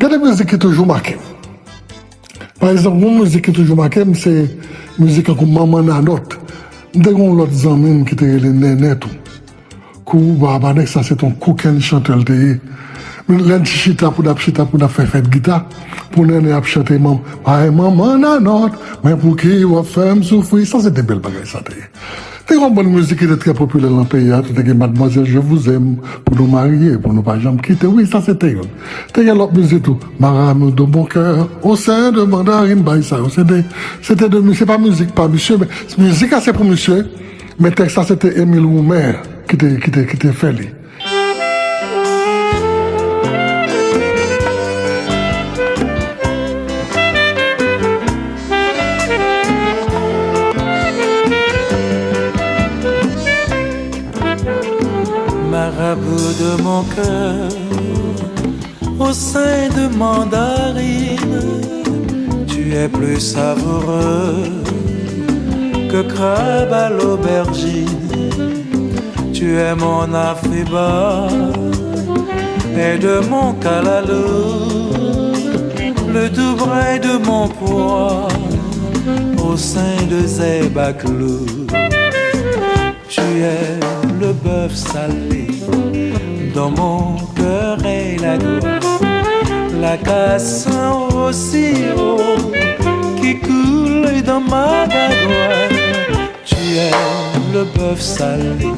Il y a des musiques qui toujours marquées. Par exemple, une musique qui toujours marquée, c'est la musique comme Maman Nanote. Nous avons l'autre amis qui étaient les nénés. Ça, c'est ton coquin chanteur. L'un chita pour faire guitare, pour néné à chanter Maman Nanote, mais pour qui va faire souffrir. Ça, c'est des belles bagages. C'est une bonne musique qui est très populaire dans le pays. C'est Mademoiselle, je vous aime, pour nous marier, pour nous pas jamais quitter. Oui, ça c'était une. C'est l'autre musique tout. Maram de mon cœur, au sein de Mandarine, ça. C'était de, c'est pas musique, pas monsieur, mais musique, c'est pour monsieur. Mais texte, ça c'était Émile Roumer qui était fait. Marabout de mon cœur, au sein de Mandarine, tu es plus savoureux que crabe à l'aubergine. Tu es mon Afriba et de mon calalou, le doux bras de mon poids au sein de Zébaclou. Tu es le bœuf salé dans mon cœur et la gloire, la cassin au sirop qui coule dans ma gagoile. Tu es le bœuf salé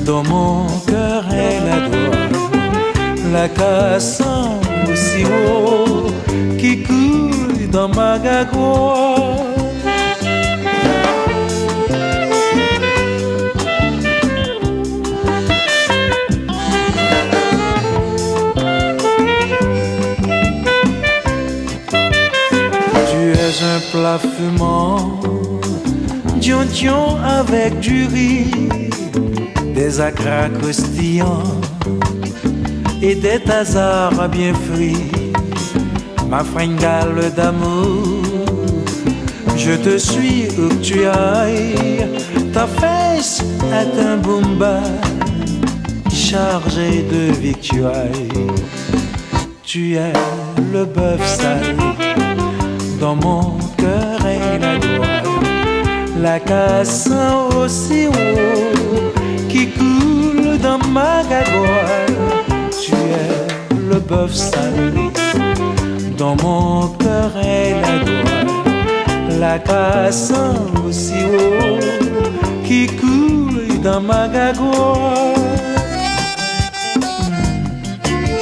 dans mon cœur et la gloire, la cassin au sirop qui coule dans ma gagoile. Un plat fumant, dion avec du riz, des acras croustillants et des tasards bien frits. Ma fringale d'amour, je te suis où que tu ailles. Ta fesse est un boomba chargé de victuailles. Tu es le bœuf salé dans mon cœur et la gloire, la cassin aussi haut qui coule dans ma gagoile. Tu es le bœuf salé dans mon cœur et la gloire, la cassin aussi haut qui coule dans ma gagoile. Tu es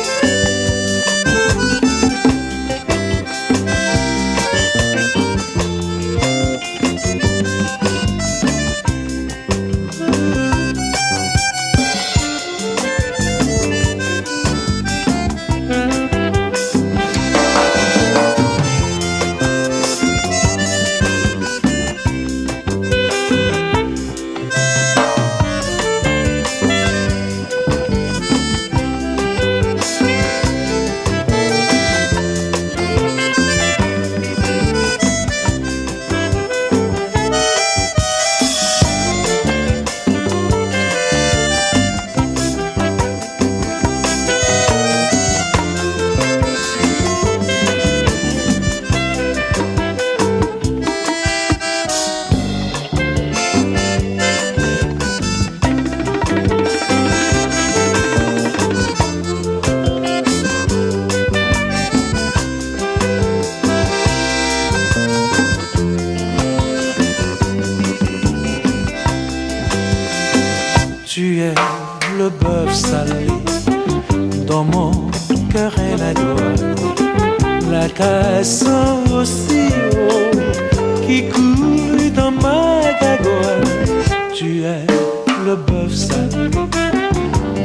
le bœuf salé dans mon cœur et la gloire, la cassin aussi haut qui coule dans ma gagoile. Tu es le bœuf salé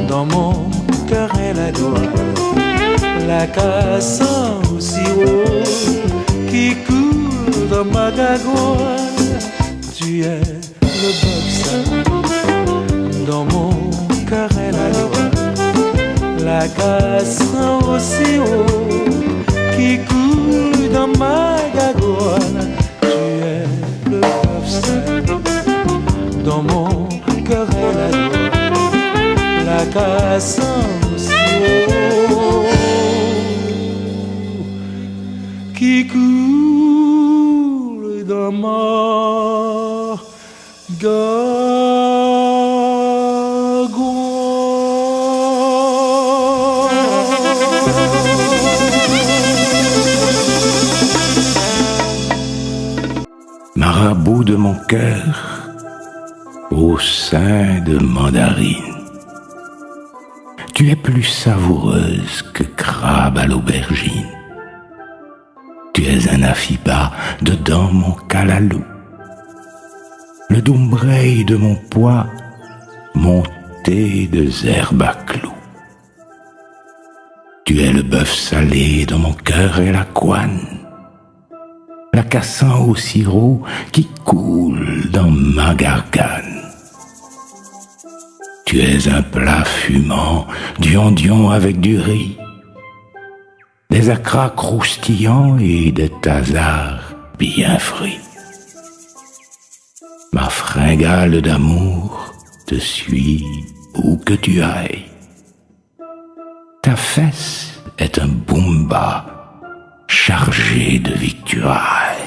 dans mon cœur et la gloire, la cassin aussi haut qui coule dans ma gagoile. Tu es le bœuf salé dans mon cœur et la gloire, la cassin aussi haut qui coule dans ma gagoile. Tu es le bœuf salé dans mon cœur et la gloire, la cassin aussi haut qui coule dans ma Marabout de mon cœur, au sein de mandarine, tu es plus savoureuse que crabe à l'aubergine. Tu es un afiba dedans mon calalou, le doumbreil de mon pois, monté de herbes à clous. Tu es le bœuf salé dans mon cœur et la couenne, la cassant au sirop qui coule dans ma gargane. Tu es un plat fumant, du ondion avec du riz, des acras croustillants et des tasards bien frits. Ma fringale d'amour te suit où que tu ailles. Ta fesse est un boomba chargé de victuailles.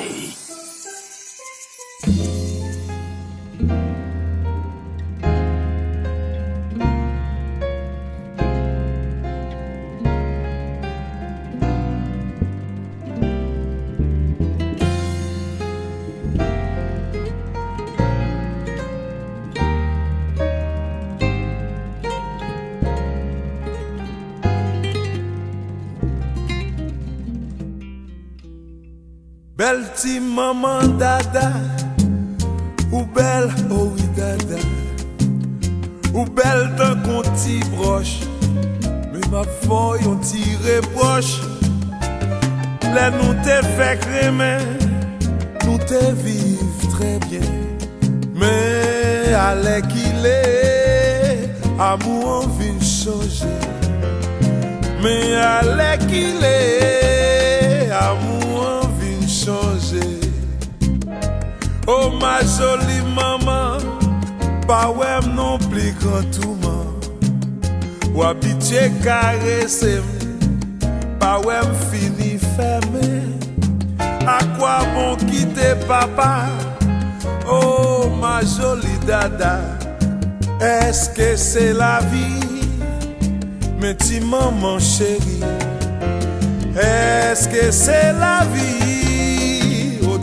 Belle ti maman dada, ou belle oh oui dada, ou belle d'un conti broche, mais ma feuille on tire broche. Là nous te fait crémer, nous te vivre très bien, mais allez qu'il est, amour on vient changer, mais allez qu'il est, amour changer. Oh ma jolie maman, pas ouais non plus grand tout monde. Ou habitué caresser, pas ouais fini fermé. À quoi bon quitter papa? Oh ma jolie dada, est-ce que c'est la vie? Mais ti maman chérie, est-ce que c'est la vie?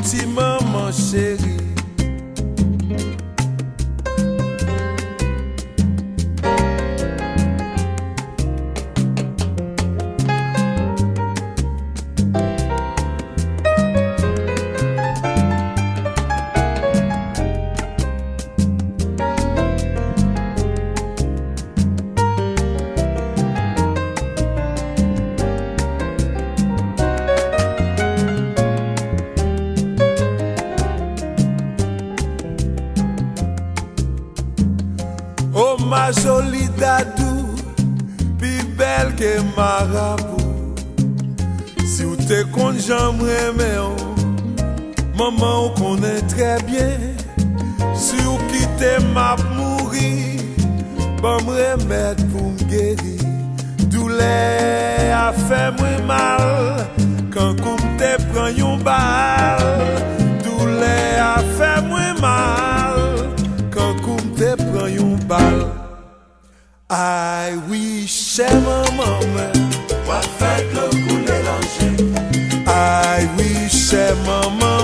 Ti maman chérie, ma jolie dadou, plus belle que marabout. Si ou te compte j'aimerais maman on connaît très bien. Si ou quitte m'a mourir, bon me remettre pour me guérir. Douleur a fait moi mal, quand comme te prend yon balle. Douleur a fait moi mal, quand comme te prend yon balle. I wish maman wa fait le couler l'ange. I wish maman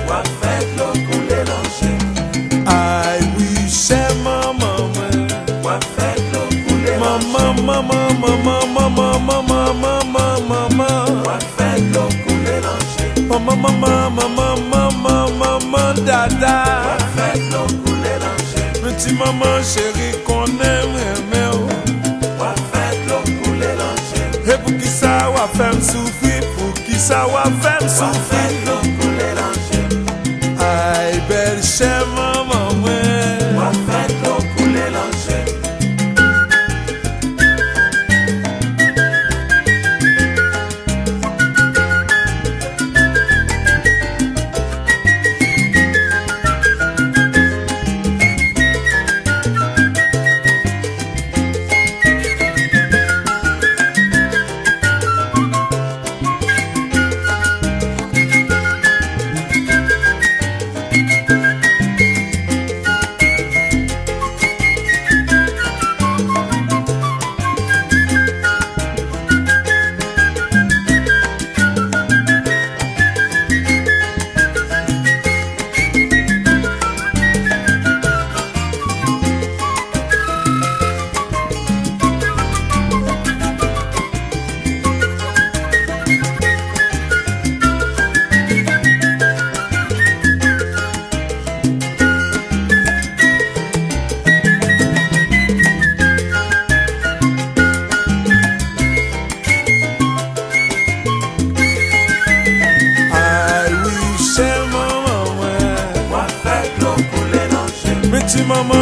wa fait le couler l'ange. I wish maman wa fait le couler maman wa fait le couler l'ange. maman dada wa fait le couler l'ange. Petit maman chérie qu'on aime wa fait le couler l'ange. Et pour qui ça va faire me souffrir, pour qui ça va faire me Wa fait souffrir. le couler l'ange. Aïe belle chère maman Wa fait le couler l'ange.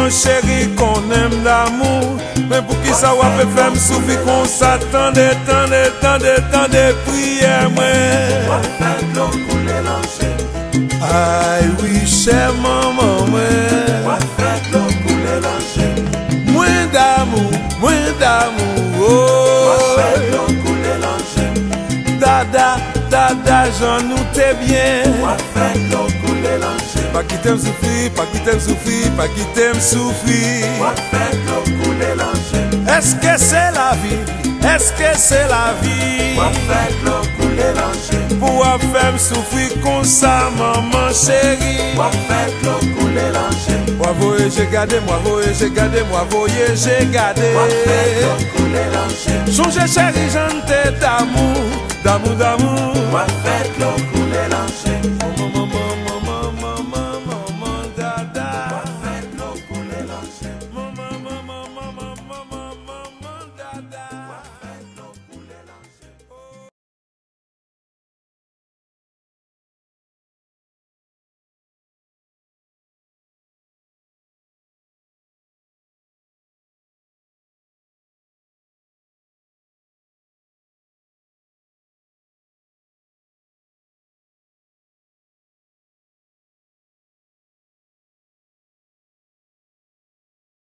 maman chérie qu'on aime d'amour. Mais pour qui ça va faire me souffrir qu'on s'attend des temps de prière moi. Aïe oui chère maman moi. Moins d'amour oh. Dada j'en nous t'es bien. Pas qui t'aime souffrir, pas qui t'aime souffrir, pas qui t'aime souffrir. Est-ce que c'est la vie? Est-ce que c'est la vie? Pour faire me souffrir comme ça, maman chérie. Moi voyez, j'ai gardé, moi voyez, j'ai gardé, moi voyez, j'ai gardé. Songe chérie, j'en t'ai d'amour, d'amour, d'amour.